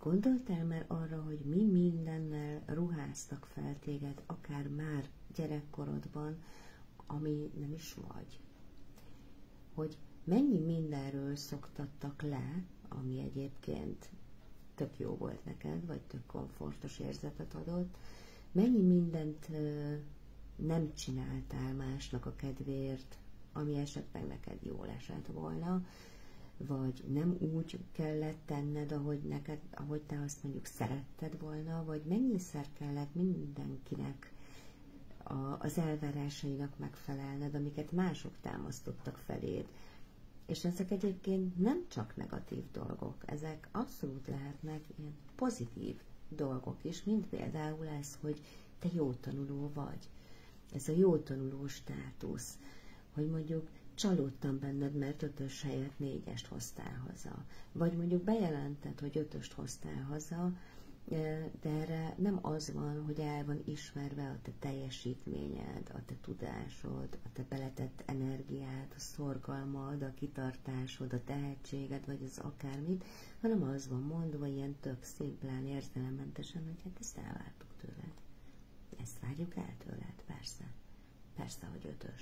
gondoltál már arra, hogy mi mindennel ruháztak fel téged, akár már gyerekkorodban, ami nem is vagy? Hogy mennyi mindenről szoktattak le, ami egyébként tök jó volt neked, vagy tök komfortos érzetet adott, mennyi mindent nem csináltál másnak a kedvéért, ami esetleg neked jól esett volna, vagy nem úgy kellett tenned, ahogy te azt mondjuk szeretted volna, vagy mennyiszer kellett mindenkinek az elvárásainak megfelelned, amiket mások támasztottak feléd. És ezek egyébként nem csak negatív dolgok, ezek abszolút lehetnek ilyen pozitív dolgok is, mint például ez, hogy te jó tanuló vagy. Ez a jó tanuló státusz, hogy mondjuk csalódtam benned, mert 5-ös helyett 4-est hoztál haza. Vagy mondjuk bejelented, hogy 5-öst hoztál haza, de erre nem az van, hogy el van ismerve a te teljesítményed, a te tudásod, a te beletett energiád, a szorgalmad, a kitartásod, a tehetséged, vagy az akármit, hanem az van mondva ilyen tök szimplán, érzelemmentesen, hogy hát ezt elvártuk tőled. Ezt várjuk el tőled, persze. Persze, hogy 5-ös.